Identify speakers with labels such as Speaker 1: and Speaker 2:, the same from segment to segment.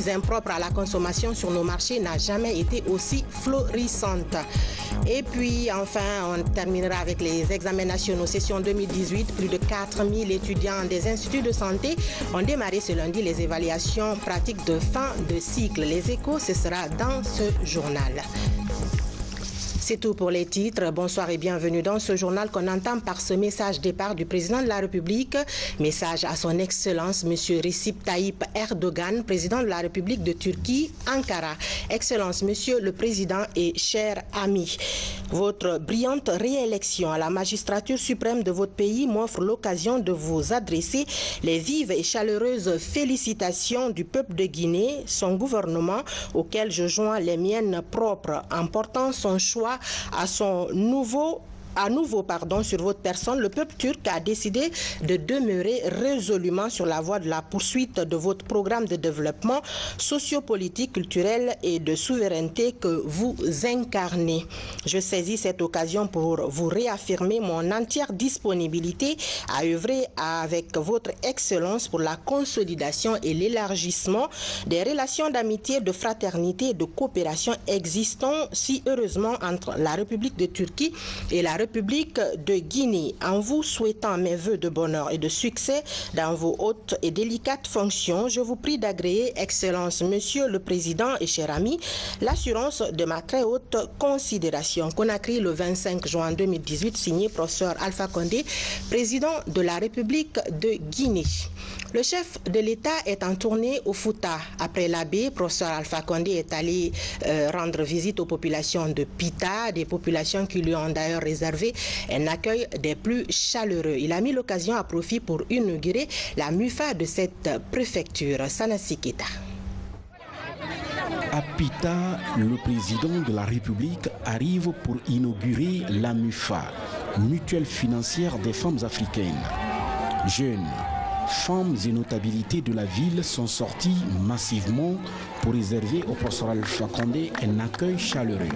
Speaker 1: impropres à la consommation sur nos marchés n'a jamais été aussi florissante. Et puis enfin, on terminera avec les examens nationaux session 2018. Plus de 4000 étudiants des instituts de santé ont démarré ce lundi les évaluations pratiques de fin de cycle. Les échos, ce sera dans ce journal. C'est tout pour les titres. Bonsoir et bienvenue dans ce journal qu'on entame par ce message départ du président de la République. Message à son Excellence, M. Recep Tayyip Erdogan, président de la République de Turquie, Ankara. Excellence, Monsieur le Président et chers amis, votre brillante réélection à la magistrature suprême de votre pays m'offre l'occasion de vous adresser les vives et chaleureuses félicitations du peuple de Guinée, son gouvernement, auquel je joins les miennes propres, en portant son choix à nouveau sur votre personne. Le peuple turc a décidé de demeurer résolument sur la voie de la poursuite de votre programme de développement sociopolitique, culturel et de souveraineté que vous incarnez. Je saisis cette occasion pour vous réaffirmer mon entière disponibilité à œuvrer avec votre Excellence pour la consolidation et l'élargissement des relations d'amitié, de fraternité et de coopération existant si heureusement entre la République de Turquie et la République de Guinée. En vous souhaitant mes vœux de bonheur et de succès dans vos hautes et délicates fonctions, je vous prie d'agréer, Excellence, Monsieur le Président et cher ami, l'assurance de ma très haute considération. Conakry, le 25 juin 2018, signé professeur Alpha Condé, président de la République de Guinée. Le chef de l'État est en tournée au Fouta. Après l'abbé, professeur Alpha Condé est allé rendre visite aux populations de Pita, des populations qui lui ont d'ailleurs réservé un accueil des plus chaleureux. Il a mis l'occasion à profit pour inaugurer la MUFA de cette préfecture. Sanassi Keita.
Speaker 2: À Pita, le président de la République arrive pour inaugurer la MUFA, mutuelle financière des femmes africaines. Jeunes, femmes et notabilités de la ville sont sortis massivement pour réserver au professeur Alpha Condé un accueil chaleureux.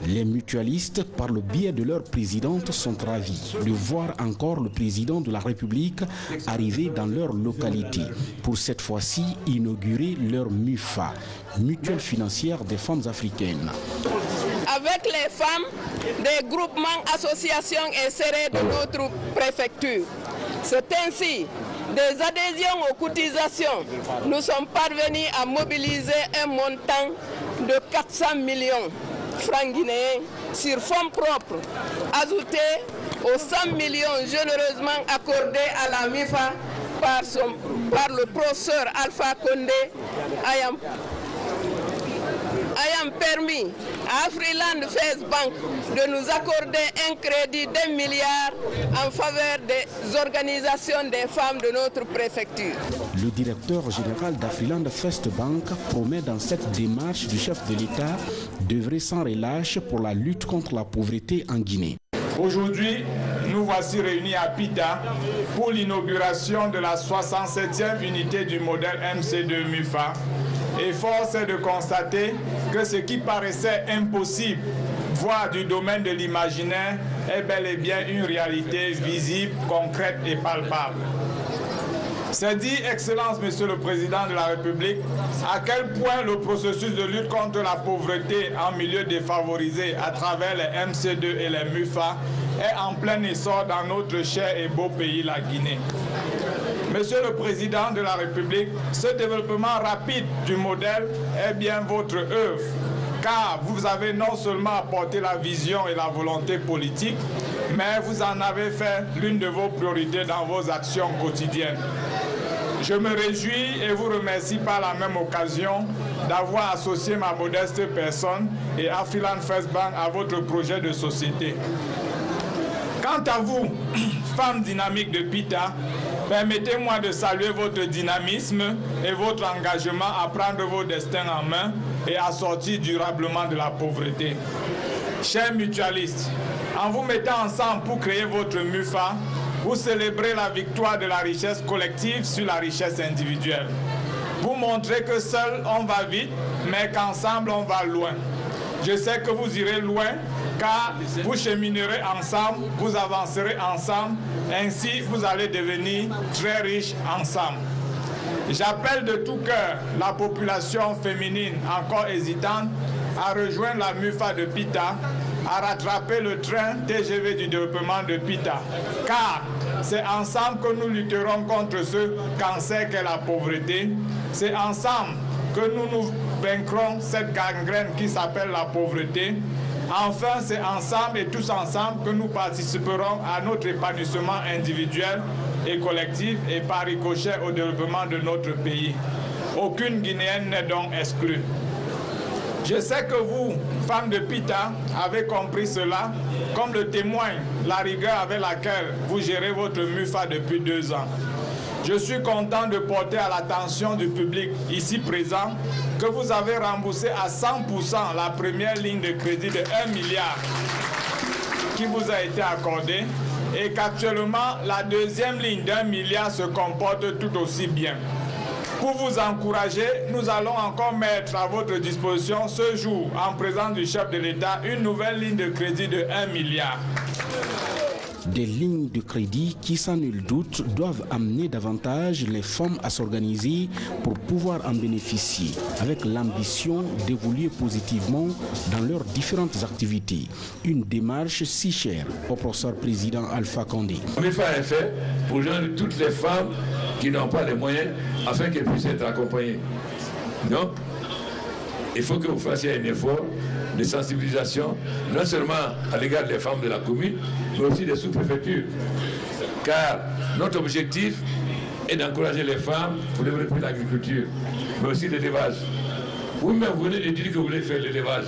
Speaker 2: Les mutualistes, par le biais de leur présidente, sont ravis de voir encore le président de la République arriver dans leur localité pour cette fois-ci inaugurer leur MUFA, mutuelle financière des femmes africaines.
Speaker 3: Avec les femmes des groupements, associations insérées de notre préfecture. C'est ainsi, des adhésions aux cotisations, nous sommes parvenus à mobiliser un montant de 400 millions francs guinéens sur fonds propres, ajoutés aux 100 millions généreusement accordés à la MIFA par le professeur Alpha Condé, ayant permis à Afriland Face Bank de nous accorder un crédit d'1 milliard en faveur des organisations des femmes de notre préfecture.
Speaker 2: Le directeur général d'Afriland First Bank promet dans cette démarche du chef de l'État d'œuvrer sans relâche pour la lutte contre la pauvreté en Guinée.
Speaker 4: Aujourd'hui, nous voici réunis à Pita pour l'inauguration de la 67e unité du modèle MC2 MUFA. Et force est de constater que ce qui paraissait impossible, voire du domaine de l'imaginaire, est bel et bien une réalité visible, concrète et palpable. C'est dit, Excellence, Monsieur le Président de la République, à quel point le processus de lutte contre la pauvreté en milieu défavorisé à travers les MC2 et les MUFA est en plein essor dans notre cher et beau pays, la Guinée. Monsieur le Président de la République, ce développement rapide du modèle est bien votre œuvre, car vous avez non seulement apporté la vision et la volonté politique, mais vous en avez fait l'une de vos priorités dans vos actions quotidiennes. Je me réjouis et vous remercie par la même occasion d'avoir associé ma modeste personne et Afriland First Bank à votre projet de société. Quant à vous, femmes dynamiques de Pita, permettez-moi de saluer votre dynamisme et votre engagement à prendre vos destins en main et à sortir durablement de la pauvreté. Chers mutualistes, en vous mettant ensemble pour créer votre MUFA, vous célébrez la victoire de la richesse collective sur la richesse individuelle. Vous montrez que seul on va vite, mais qu'ensemble on va loin. Je sais que vous irez loin, car vous cheminerez ensemble, vous avancerez ensemble, ainsi vous allez devenir très riches ensemble. J'appelle de tout cœur la population féminine encore hésitante à rejoindre la MUFA de Pita, à rattraper le train TGV du développement de Pita, car c'est ensemble que nous lutterons contre ce cancer qu'est la pauvreté, c'est ensemble que nous vaincrons cette gangrène qui s'appelle la pauvreté. Enfin, c'est ensemble et tous ensemble que nous participerons à notre épanouissement individuel et collectif et par ricochet au développement de notre pays. Aucune Guinéenne n'est donc exclue. Je sais que vous, femmes de Pita, avez compris cela, comme le témoigne la rigueur avec laquelle vous gérez votre MUFA depuis 2 ans. Je suis content de porter à l'attention du public ici présent que vous avez remboursé à 100% la première ligne de crédit de 1 milliard qui vous a été accordée et qu'actuellement la deuxième ligne d'1 milliard se comporte tout aussi bien. Pour vous encourager, nous allons encore mettre à votre disposition ce jour, en présence du chef de l'État, une nouvelle ligne de crédit de 1 milliard.
Speaker 2: Des lignes de crédit qui, sans nul doute, doivent amener davantage les femmes à s'organiser pour pouvoir en bénéficier, avec l'ambition d'évoluer positivement dans leurs différentes activités. Une démarche si chère au professeur président Alpha Condé.
Speaker 5: Le MUFA est fait pour joindre toutes les femmes qui n'ont pas les moyens afin qu'elles puissent être accompagnées. Donc, il faut que vous fassiez un effort de sensibilisation, non seulement à l'égard des femmes de la commune, mais aussi des sous-préfectures. Car notre objectif est d'encourager les femmes pour développer l'agriculture, mais aussi l'élevage. Vous-même, vous venez de dire que vous voulez faire l'élevage.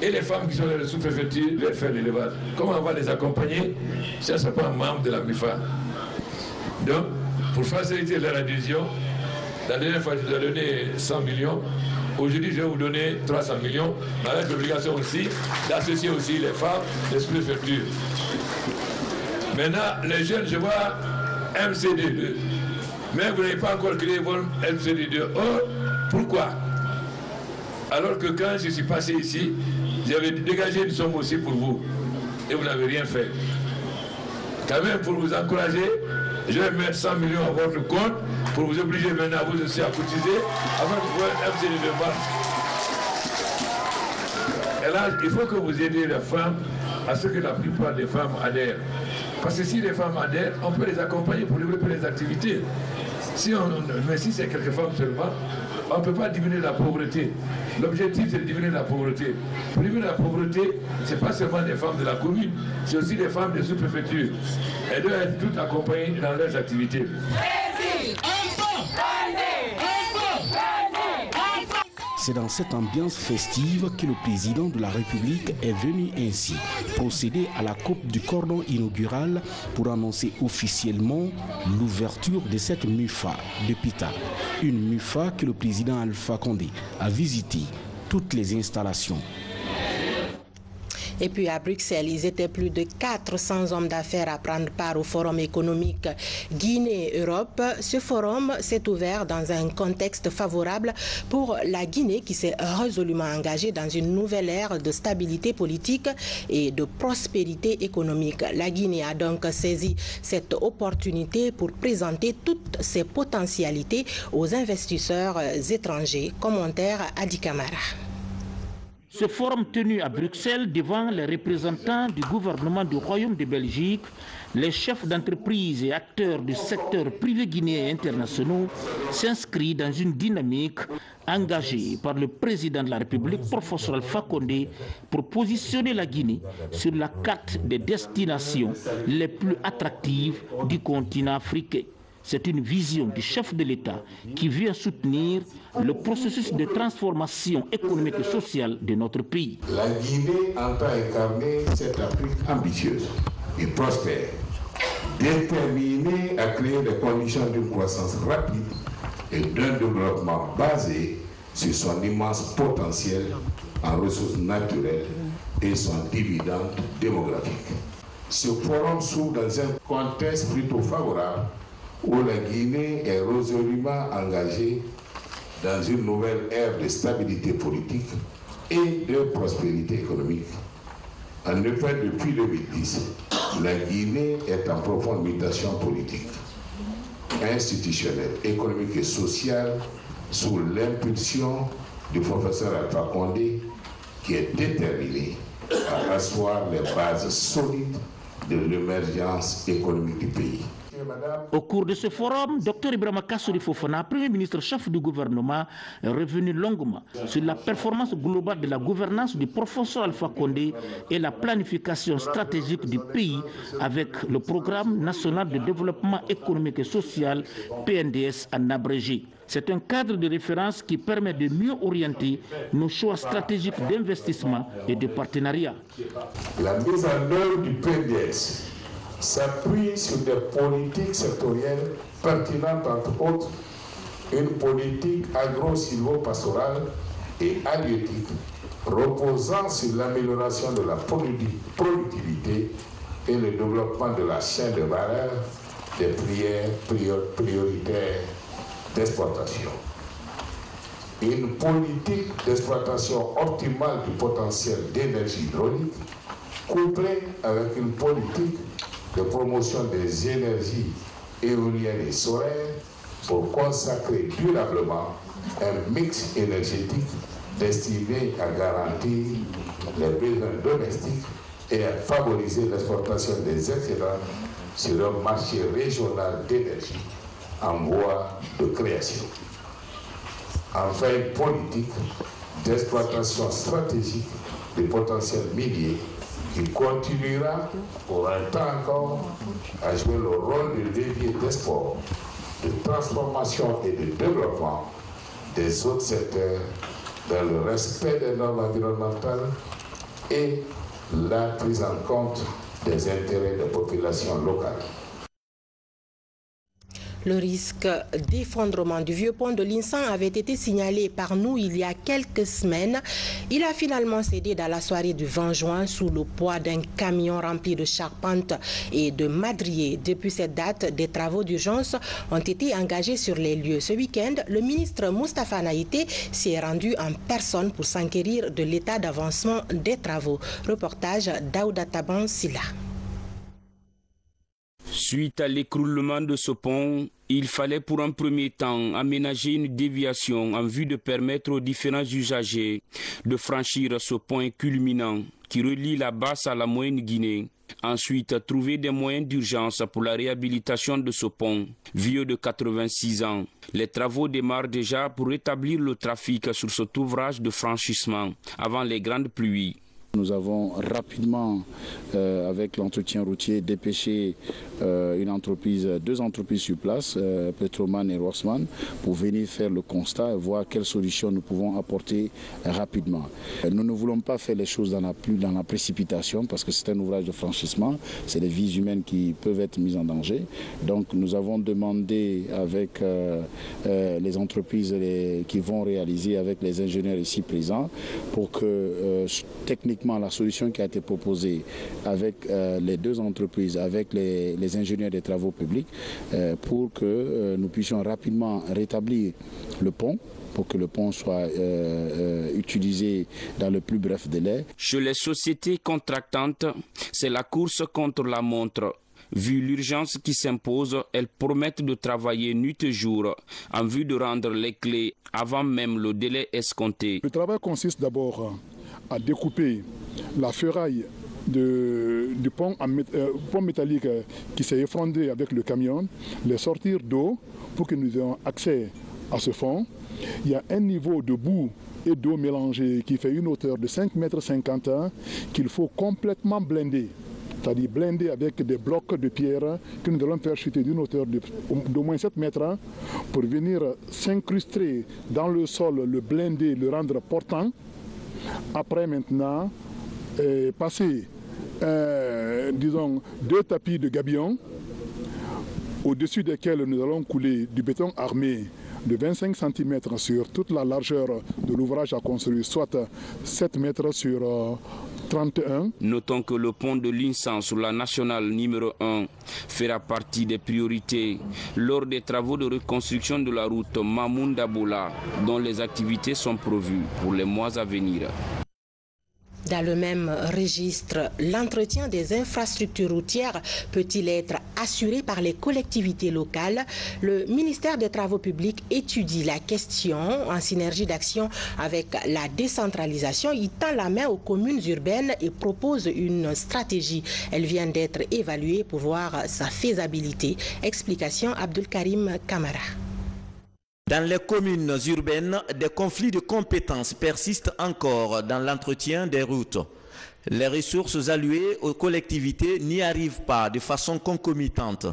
Speaker 5: Et les femmes qui sont dans les sous-préfectures veulent faire l'élevage. Comment on va les accompagner? Ça, c'est pas un membre de la MUFA. Donc, pour faciliter leur adhésion, la dernière fois, je vous ai donné 100 millions. Aujourd'hui, je vais vous donner 300 millions, avec l'obligation aussi d'associer aussi les femmes, les sous-préfectures. Maintenant, les jeunes, je vois MCD2. Mais vous n'avez pas encore créé votre MCD2. Oh, pourquoi? Alors que quand je suis passé ici, j'avais dégagé une somme aussi pour vous. Et vous n'avez rien fait. Quand même, pour vous encourager, je vais mettre 100 millions à votre compte pour vous obliger maintenant vous aussi à cotiser afin de pouvoir MCD2 banque. Et là, il faut que vous aidiez les femmes à ce que la plupart des femmes adhèrent. Parce que si les femmes adhèrent, on peut les accompagner pour développer les activités. Mais si c'est quelques femmes seulement, on ne peut pas diminuer la pauvreté. L'objectif, c'est de diminuer la pauvreté. Pour diminuer la pauvreté, ce n'est pas seulement des femmes de la commune, c'est aussi des femmes des sous-préfectures. Elles doivent être toutes accompagnées dans leurs activités.
Speaker 2: C'est dans cette ambiance festive que le président de la République est venu ainsi procéder à la coupe du cordon inaugural pour annoncer officiellement l'ouverture de cette MUFA de Pita. Une MUFA que le président Alpha Condé a visité toutes les installations.
Speaker 1: Et puis à Bruxelles, ils étaient plus de 400 hommes d'affaires à prendre part au forum économique Guinée-Europe. Ce forum s'est ouvert dans un contexte favorable pour la Guinée qui s'est résolument engagée dans une nouvelle ère de stabilité politique et de prospérité économique. La Guinée a donc saisi cette opportunité pour présenter toutes ses potentialités aux investisseurs étrangers. Commentaire Adi Kamara.
Speaker 6: Ce forum tenu à Bruxelles devant les représentants du gouvernement du Royaume de Belgique, les chefs d'entreprise et acteurs du secteur privé guinéen et internationaux s'inscrit dans une dynamique engagée par le président de la République, professeur Alpha Condé, pour positionner la Guinée sur la carte des destinations les plus attractives du continent africain. C'est une vision du chef de l'État qui vient soutenir le processus de transformation économique et sociale de notre pays.
Speaker 7: La Guinée entend incarner cette Afrique ambitieuse et prospère, déterminée à créer les conditions d'une croissance rapide et d'un développement basé sur son immense potentiel en ressources naturelles et son dividende démographique. Ce forum s'ouvre dans un contexte plutôt favorable où la Guinée est résolument engagée dans une nouvelle ère de stabilité politique et de prospérité économique. En effet, depuis 2010, la Guinée est en profonde mutation politique, institutionnelle, économique et sociale sous l'impulsion du professeur Alpha Condé qui est déterminé à asseoir les bases solides de l'émergence économique du pays.
Speaker 6: Au cours de ce forum, Dr Ibrahima Kassory Fofana, Premier ministre chef du gouvernement, est revenu longuement sur la performance globale de la gouvernance du professeur Alpha Condé et la planification stratégique du pays avec le Programme national de développement économique et social, PNDS en abrégé. C'est un cadre de référence qui permet de mieux orienter nos choix stratégiques d'investissement et de partenariat.
Speaker 7: La mise en œuvre du PNDS s'appuie sur des politiques sectorielles pertinentes, entre autres une politique agro-silvo-pastorale et halieutique reposant sur l'amélioration de la productivité et le développement de la chaîne de valeur des filières prioritaires d'exportation. Une politique d'exploitation optimale du potentiel d'énergie hydraulique couplée avec une politique de promotion des énergies éoliennes et solaires pour consacrer durablement un mix énergétique destiné à garantir les besoins domestiques et à favoriser l'exportation des excédents sur un marché régional d'énergie en voie de création. Enfin, une politique d'exploitation stratégique du potentiel minier qui continuera pour un temps encore à jouer le rôle de levier d'export, de transformation et de développement des autres secteurs dans le respect des normes environnementales et la prise en compte des intérêts des populations locales.
Speaker 1: Le risque d'effondrement du vieux pont de l'Insan avait été signalé par nous il y a quelques semaines. Il a finalement cédé dans la soirée du 20 juin sous le poids d'un camion rempli de charpentes et de madriers. Depuis cette date, des travaux d'urgence ont été engagés sur les lieux. Ce week-end, le ministre Moustapha Naïté s'y est rendu en personne pour s'enquérir de l'état d'avancement des travaux. Reportage d'Aouda Taban Silla.
Speaker 8: Suite à l'écroulement de ce pont, il fallait pour un premier temps aménager une déviation en vue de permettre aux différents usagers de franchir ce point culminant qui relie la Basse à la Moyenne Guinée. Ensuite, trouver des moyens d'urgence pour la réhabilitation de ce pont, vieux de 86 ans. Les travaux démarrent déjà pour rétablir le trafic sur cet ouvrage de franchissement avant les grandes pluies.
Speaker 2: Nous avons rapidement, avec l'entretien routier, dépêché deux entreprises sur place, Petroman et Rossmann, pour venir faire le constat et voir quelles solutions nous pouvons apporter rapidement. Nous ne voulons pas faire les choses dans la précipitation parce que c'est un ouvrage de franchissement, c'est des vies humaines qui peuvent être mises en danger. Donc nous avons demandé avec les entreprises qui vont réaliser, avec les ingénieurs ici présents, pour que techniquement la solution qui a été proposée avec les deux entreprises, avec les ingénieurs des travaux publics, pour que nous puissions rapidement rétablir le pont, pour que le pont soit utilisé dans le plus bref délai.
Speaker 8: Chez les sociétés contractantes, c'est la course contre la montre. Vu l'urgence qui s'impose, elles promettent de travailler nuit et jour en vue de rendre les clés avant même le délai escompté.
Speaker 9: Le travail consiste d'abord à découper la ferraille du pont métallique qui s'est effondré avec le camion, les sortir d'eau pour que nous ayons accès à ce fond. Il y a un niveau de boue et d'eau mélangée qui fait une hauteur de 5,50 m qu'il faut complètement blinder c'est-à-dire blindé avec des blocs de pierre que nous allons faire chuter d'une hauteur d'au moins 7 mètres pour venir s'incruster dans le sol, le blinder, le rendre portant. Après maintenant, passer, disons, 2 tapis de gabion au-dessus desquels nous allons couler du béton armé de 25 cm sur toute la largeur de l'ouvrage à construire, soit 7 mètres sur 31.
Speaker 8: Notons que le pont de l'Insan sur la nationale numéro 1 fera partie des priorités lors des travaux de reconstruction de la route Mamoun-Dabola, dont les activités sont prévues pour les mois à venir.
Speaker 1: Dans le même registre, l'entretien des infrastructures routières peut-il être assuré par les collectivités locales? Le ministère des Travaux publics étudie la question en synergie d'action avec la décentralisation. Il tend la main aux communes urbaines et propose une stratégie. Elle vient d'être évaluée pour voir sa faisabilité. Explication Abdul Karim Kamara.
Speaker 10: Dans les communes urbaines, des conflits de compétences persistent encore dans l'entretien des routes. Les ressources allouées aux collectivités n'y arrivent pas de façon concomitante.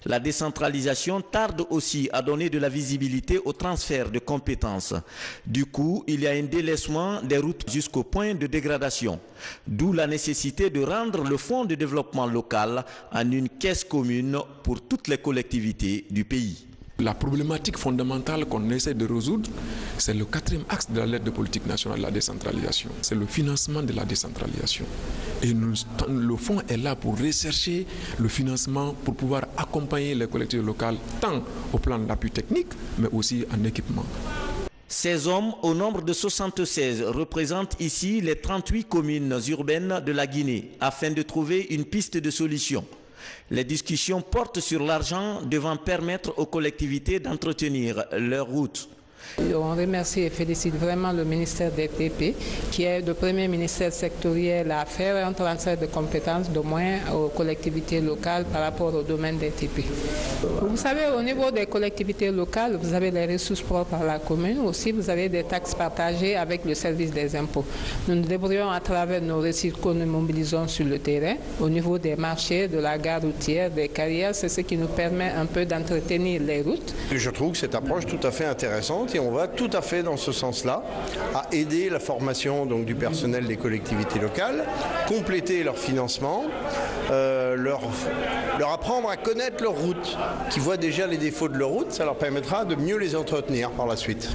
Speaker 10: La décentralisation tarde aussi à donner de la visibilité au transfert de compétences. Du coup, il y a un délaissement des routes jusqu'au point de dégradation. D'où la nécessité de rendre le fonds de développement local en une caisse commune pour toutes les collectivités du pays.
Speaker 11: La problématique fondamentale qu'on essaie de résoudre, c'est le 4e axe de la lettre de politique nationale de la décentralisation. C'est le financement de la décentralisation. Et le fonds est là pour rechercher le financement, pour pouvoir accompagner les collectivités locales, tant au plan d'appui technique, mais aussi en équipement.
Speaker 10: Ces hommes, au nombre de 76, représentent ici les 38 communes urbaines de la Guinée, afin de trouver une piste de solution. Les discussions portent sur l'argent devant permettre aux collectivités d'entretenir leurs routes.
Speaker 12: On remercie et félicite vraiment le ministère des TP, qui est le premier ministère sectoriel à faire un transfert de compétences d'au moins aux collectivités locales par rapport au domaine des TP. Vous savez, au niveau des collectivités locales, vous avez les ressources propres à la commune, aussi vous avez des taxes partagées avec le service des impôts. Nous nous débrouillons à travers nos ressources que nous mobilisons sur le terrain, au niveau des marchés, de la gare routière, des carrières, c'est ce qui nous permet un peu d'entretenir les routes.
Speaker 13: Je trouve cette approche tout à fait intéressante et on va tout à fait dans ce sens-là, à aider la formation donc, du personnel des collectivités locales, compléter leur financement, leur apprendre à connaître leurs routes, qui voient déjà les défauts de leurs routes, ça leur permettra de mieux les entretenir par la suite.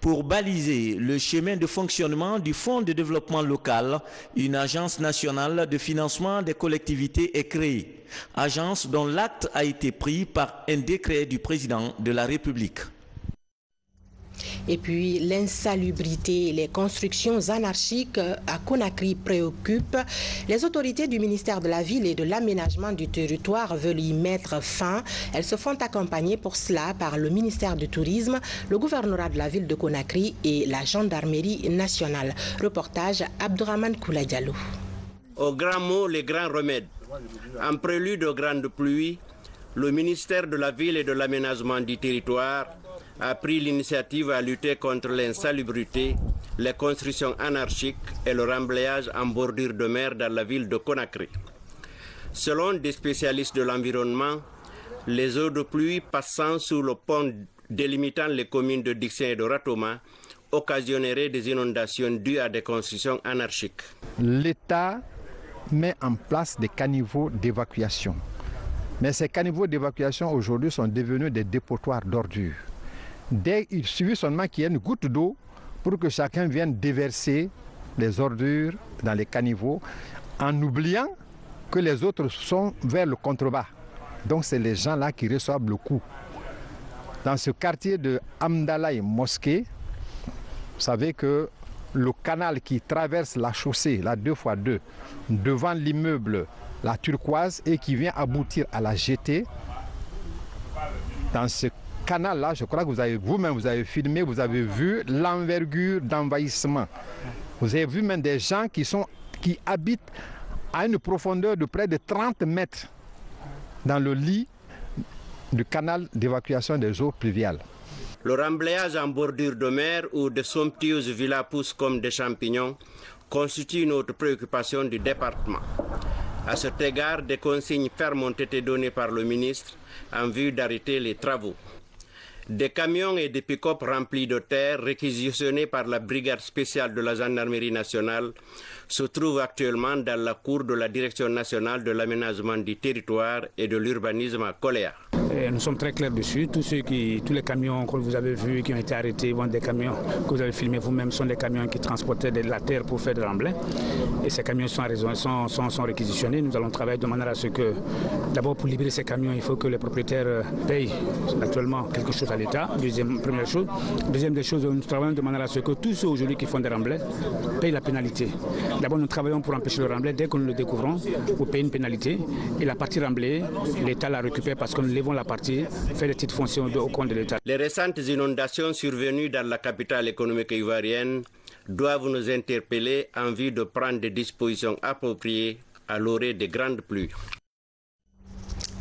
Speaker 10: Pour baliser le chemin de fonctionnement du Fonds de développement local, une agence nationale de financement des collectivités est créée, agence dont l'acte a été pris par un décret du président de la République.
Speaker 1: Et puis l'insalubrité et les constructions anarchiques à Conakry préoccupent. Les autorités du ministère de la Ville et de l'Aménagement du Territoire veulent y mettre fin. Elles se font accompagner pour cela par le ministère du Tourisme, le gouvernorat de la ville de Conakry et la gendarmerie nationale. Reportage Abdourahmane Koula-Diallo.
Speaker 14: Aux grands mots, les grands remèdes. En prélude aux grandes pluies, le ministère de la Ville et de l'Aménagement du Territoire a pris l'initiative à lutter contre l'insalubrité, les constructions anarchiques et le remblayage en bordure de mer dans la ville de Conakry. Selon des spécialistes de l'environnement, les eaux de pluie passant sous le pont délimitant les communes de Dixien et de Ratoma occasionneraient des inondations dues à des constructions anarchiques.
Speaker 15: L'État met en place des caniveaux d'évacuation. Mais ces caniveaux d'évacuation aujourd'hui sont devenus des dépotoirs d'ordures. Il suffit seulement qu'il y ait une goutte d'eau pour que chacun vienne déverser les ordures dans les caniveaux en oubliant que les autres sont vers le contrebas. Donc c'est les gens-là qui reçoivent le coup. Dans ce quartier de Amdalaï Mosquée, vous savez que le canal qui traverse la chaussée, la 2x2, devant l'immeuble La Turquoise et qui vient aboutir à la jetée, dans ce canal-là, je crois que vous-même vous avez filmé, vous avez vu l'envergure d'envahissement. Vous avez vu même des gens qui habitent à une profondeur de près de 30 mètres dans le lit du canal d'évacuation des eaux pluviales.
Speaker 14: Le remblayage en bordure de mer où de somptueuses villas poussent comme des champignons constitue une autre préoccupation du département. À cet égard, des consignes fermes ont été données par le ministre en vue d'arrêter les travaux. Des camions et des pick-up remplis de terre réquisitionnés par la brigade spéciale de la gendarmerie nationale se trouvent actuellement dans la cour de la Direction nationale de l'aménagement du territoire et de l'urbanisme à Coléa.
Speaker 16: Nous sommes très clairs dessus. Tous les camions que vous avez vus qui ont été arrêtés, des camions que vous avez filmés vous-même, sont des camions qui transportaient de la terre pour faire de l'emblai. Et ces camions sont réquisitionnés. Nous allons travailler de manière à ce que, d'abord pour libérer ces camions, il faut que les propriétaires payent actuellement quelque chose à l'État. Première chose. Deuxième des choses, nous travaillons de manière à ce que tous ceux aujourd'hui qui font des remblais payent la pénalité. D'abord, nous travaillons pour empêcher le remblai. Dès que nous le découvrons, pour payer une pénalité. Et la partie remblai, l'État la récupère parce que nous levons la partie, fait des petites fonctions au compte de l'État.
Speaker 14: Les récentes inondations survenues dans la capitale économique ivoirienne doivent nous interpeller en vue de prendre des dispositions appropriées à l'orée des grandes pluies.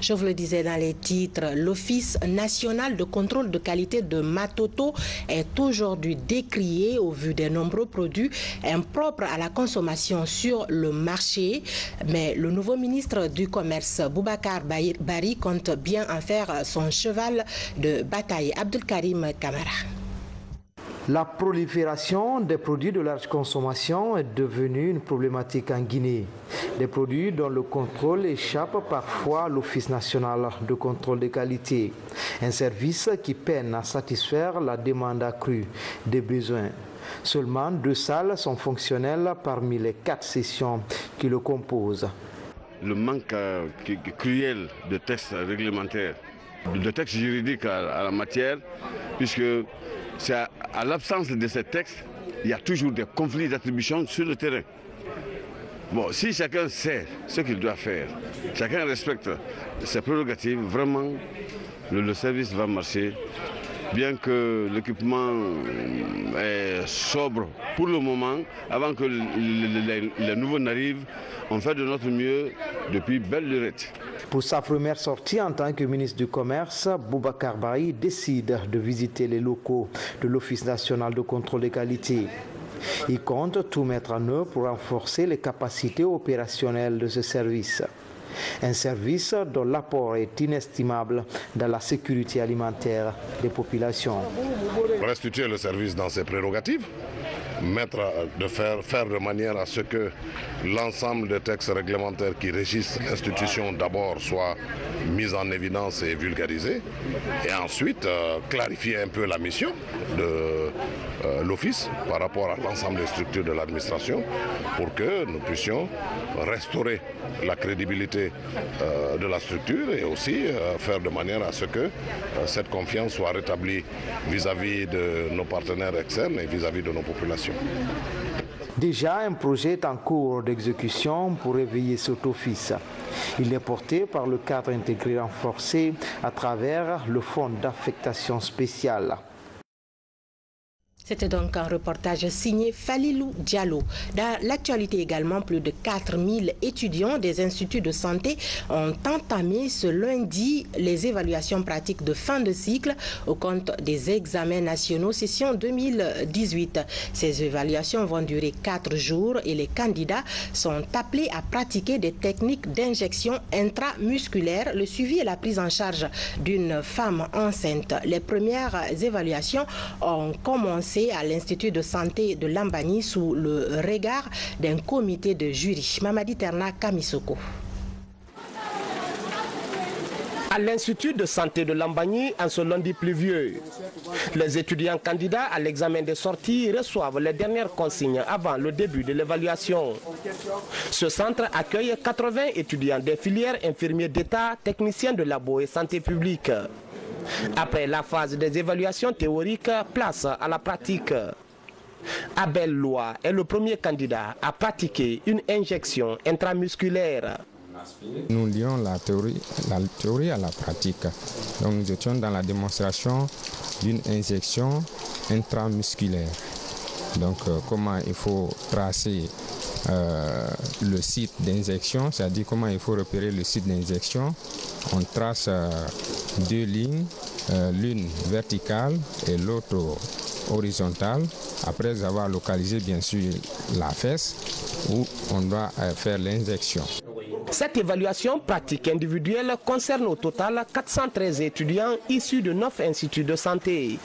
Speaker 1: Je vous le disais dans les titres, l'Office national de contrôle de qualité de Matoto est aujourd'hui décrié au vu des nombreux produits impropres à la consommation sur le marché. Mais le nouveau ministre du Commerce, Boubacar Bari, compte bien en faire son cheval de bataille. Abdelkarim Kamara.
Speaker 17: La prolifération des produits de large consommation est devenue une problématique en Guinée. Des produits dont le contrôle échappe parfois à l'Office national de contrôle de qualité. Un service qui peine à satisfaire la demande accrue des besoins. Seulement 2 salles sont fonctionnelles parmi les 4 sessions qui le composent.
Speaker 18: Le manque cruel de textes réglementaires, de textes juridiques à la matière, puisque c'est à l'absence de ces textes, il y a toujours des conflits d'attribution sur le terrain. Bon, si chacun sait ce qu'il doit faire, chacun respecte ses prérogatives, vraiment, le service va marcher. Bien que l'équipement est sobre pour le moment, avant que les nouveaux n'arrivent, on fait de notre mieux depuis belle lurette.
Speaker 17: Pour sa première sortie en tant que ministre du Commerce, Boubacar Bari décide de visiter les locaux de l'Office national de contrôle des qualités. Il compte tout mettre en œuvre pour renforcer les capacités opérationnelles de ce service. Un service dont l'apport est inestimable dans la sécurité alimentaire des populations.
Speaker 19: Restituer le service dans ses prérogatives, faire de manière à ce que l'ensemble des textes réglementaires qui régissent l'institution d'abord soient mis en évidence et vulgarisés, et ensuite clarifier un peu la mission de l'Office par rapport à l'ensemble des structures de l'administration pour que nous puissions restaurer la crédibilité de la structure et aussi faire de manière à ce que cette confiance soit rétablie vis-à-vis de nos partenaires externes et vis-à-vis de nos populations.
Speaker 17: Déjà, un projet est en cours d'exécution pour réveiller cet office. Il est porté par le cadre intégré renforcé à travers le fonds d'affectation spéciale.
Speaker 1: C'était donc un reportage signé Falilou Diallo. Dans l'actualité également, plus de 4000 étudiants des instituts de santé ont entamé ce lundi les évaluations pratiques de fin de cycle au compte des examens nationaux session 2018. Ces évaluations vont durer 4 jours et les candidats sont appelés à pratiquer des techniques d'injection intramusculaire, le suivi et la prise en charge d'une femme enceinte. Les premières évaluations ont commencé à l'Institut de santé de Lambani sous le regard d'un comité de jury. Mamadi Terna Kamisoko.
Speaker 20: À l'Institut de santé de Lambani, en ce lundi pluvieux, les étudiants candidats à l'examen de sortie reçoivent les dernières consignes avant le début de l'évaluation. Ce centre accueille 80 étudiants des filières infirmiers d'État, techniciens de labo et santé publique. Après la phase des évaluations théoriques, place à la pratique. Abel Loa est le premier candidat à pratiquer une injection intramusculaire.
Speaker 21: Nous lions la théorie à la pratique. Donc nous étions dans la démonstration d'une injection intramusculaire. Donc comment il faut tracer le site d'injection, c'est-à-dire comment il faut repérer le site d'injection. On trace 2 lignes, l'une verticale et l'autre horizontale, après avoir localisé bien sûr la fesse où on doit faire l'injection.
Speaker 20: Cette évaluation pratique individuelle concerne au total 413 étudiants issus de 9 instituts de santé.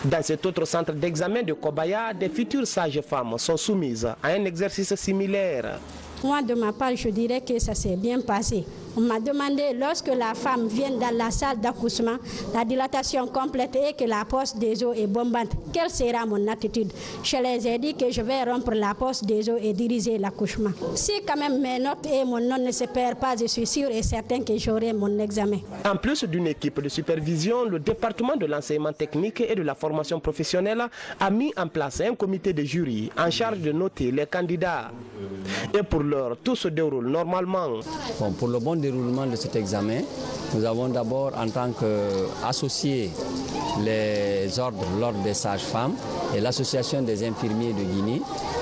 Speaker 20: Dans cet autre centre d'examen de Kobaya, des futures sages-femmes sont soumises à un exercice similaire.
Speaker 3: Moi, de ma part, je dirais que ça s'est bien passé. On m'a demandé, lorsque la femme vient dans la salle d'accouchement, la dilatation complète et que la poche des os est bombante, quelle sera mon attitude? Je les ai dit que je vais rompre la poche des os et diriger l'accouchement. Si quand même mes notes et mon nom ne se perdent pas, je suis sûr et certain que j'aurai mon examen.
Speaker 20: En plus d'une équipe de supervision, le département de l'enseignement technique et de la formation professionnelle a mis en place un comité de jury en charge de noter les candidats. Et pour l'heure, tout se déroule normalement.
Speaker 22: Bon, pour le bon déroulement de cet examen, nous avons d'abord en tant qu'associés les l'ordre des sages-femmes et l'association des infirmiers de Guinée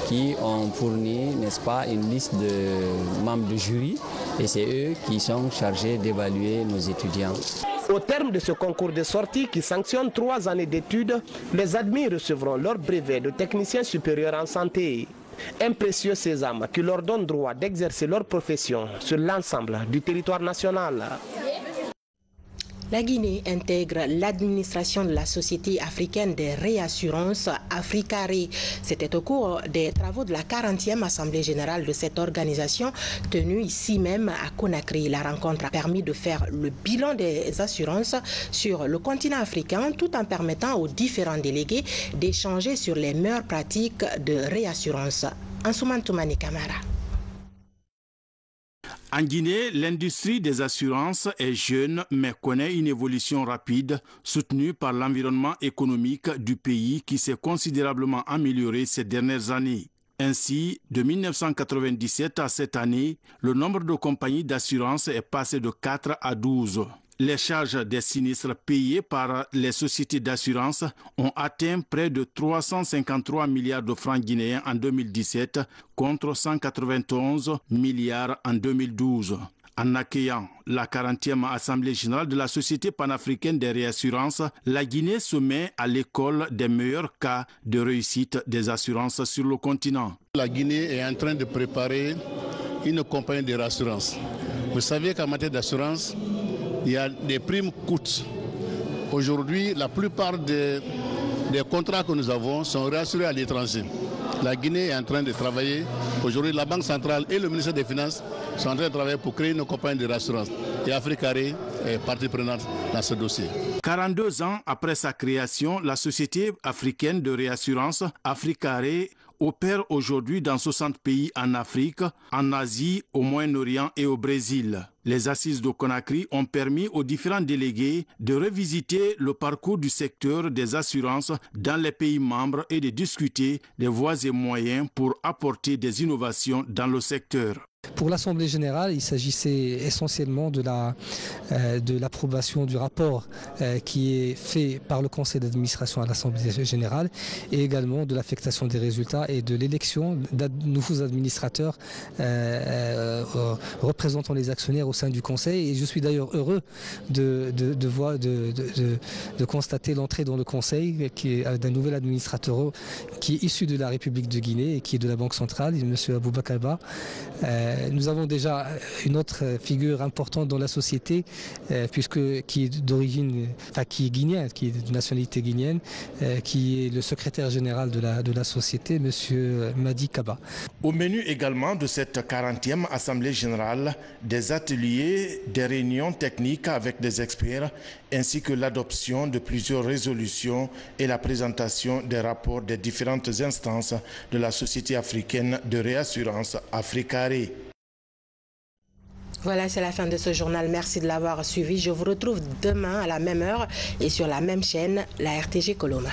Speaker 22: qui ont fourni, n'est-ce pas, une liste de membres du jury et c'est eux qui sont chargés d'évaluer nos étudiants.
Speaker 20: Au terme de ce concours de sortie qui sanctionne 3 années d'études, les admis recevront leur brevet de technicien supérieur en santé. Un précieux sésame qui leur donne droit d'exercer leur profession sur l'ensemble du territoire national.
Speaker 1: La Guinée intègre l'administration de la Société africaine des réassurances Africaré. C'était au cours des travaux de la 40e Assemblée générale de cette organisation tenue ici même à Conakry. La rencontre a permis de faire le bilan des assurances sur le continent africain tout en permettant aux différents délégués d'échanger sur les meilleures pratiques de réassurance. Ansoumane Toumani Kamara.
Speaker 2: En Guinée, l'industrie des assurances est jeune mais connaît une évolution rapide soutenue par l'environnement économique du pays qui s'est considérablement amélioré ces dernières années. Ainsi, de 1997 à cette année, le nombre de compagnies d'assurance est passé de 4 à 12. Les charges des sinistres payés par les sociétés d'assurance ont atteint près de 353 milliards de francs guinéens en 2017 contre 191 milliards en 2012. En accueillant la 40e Assemblée générale de la Société panafricaine des réassurances, la Guinée se met à l'école des meilleurs cas de réussite des assurances sur le continent.
Speaker 23: La Guinée est en train de préparer une compagnie de réassurance. Vous savez qu'en matière d'assurance, il y a des primes coûts. Aujourd'hui, la plupart des contrats que nous avons sont réassurés à l'étranger. La Guinée est en train de travailler. Aujourd'hui, la Banque centrale et le ministère des Finances sont en train de travailler pour créer une compagnie de réassurance. Et Africaré est partie prenante dans ce dossier.
Speaker 2: 42 ans après sa création, la Société africaine de réassurance Africaré opère aujourd'hui dans 60 pays en Afrique, en Asie, au Moyen-Orient et au Brésil. Les assises de Conakry ont permis aux différents délégués de revisiter le parcours du secteur des assurances dans les pays membres et de discuter des voies et moyens pour apporter des innovations dans le secteur.
Speaker 24: Pour l'Assemblée générale, il s'agissait essentiellement de l'approbation du rapport qui est fait par le conseil d'administration à l'Assemblée générale et également de l'affectation des résultats et de l'élection de nouveaux administrateurs représentant les actionnaires au sein du conseil. Et je suis d'ailleurs heureux de constater l'entrée dans le conseil d'un nouvel administrateur qui est issu de la République de Guinée et qui est de la Banque centrale, M. Aboubakar Ba. Nous avons déjà une autre figure importante dans la société, qui est d'origine, qui est guinéen, qui est de nationalité guinéenne, qui est le secrétaire général de la société, M. Madi Kaba.
Speaker 2: Au menu également de cette 40e Assemblée générale, des ateliers, des réunions techniques avec des experts, ainsi que l'adoption de plusieurs résolutions et la présentation des rapports des différentes instances de la Société africaine de réassurance Africaré.
Speaker 1: Voilà, c'est la fin de ce journal. Merci de l'avoir suivi. Je vous retrouve demain à la même heure et sur la même chaîne, la RTG Coloma.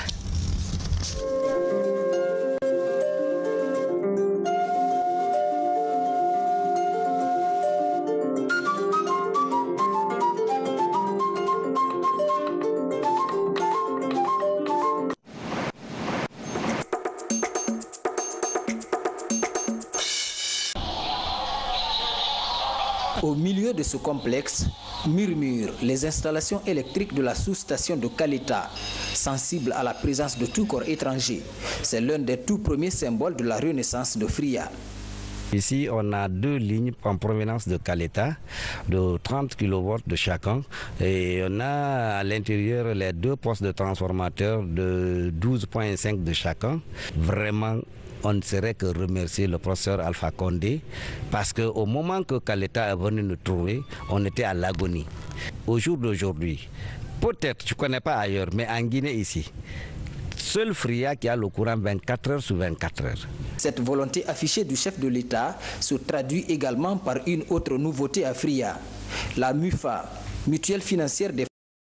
Speaker 25: Au milieu de ce complexe murmurent les installations électriques de la sous-station de Kalita, sensible à la présence de tout corps étranger. C'est l'un des tout premiers symboles de la renaissance de Fria.
Speaker 4: Ici, on a 2 lignes en provenance de Caleta, de 30 kV de chacun. Et on a à l'intérieur les 2 postes de transformateurs de 12,5 de chacun. Vraiment, on ne saurait que remercier le professeur Alpha Condé parce qu'au moment que Caleta est venu nous trouver, on était à l'agonie. Au jour d'aujourd'hui, peut-être, je ne connais pas ailleurs, mais en Guinée ici, seul Fria qui a le courant 24 heures sur 24 heures.
Speaker 25: Cette volonté affichée du chef de l'État se traduit également par une autre nouveauté à Fria, la MUFA, Mutuelle financière des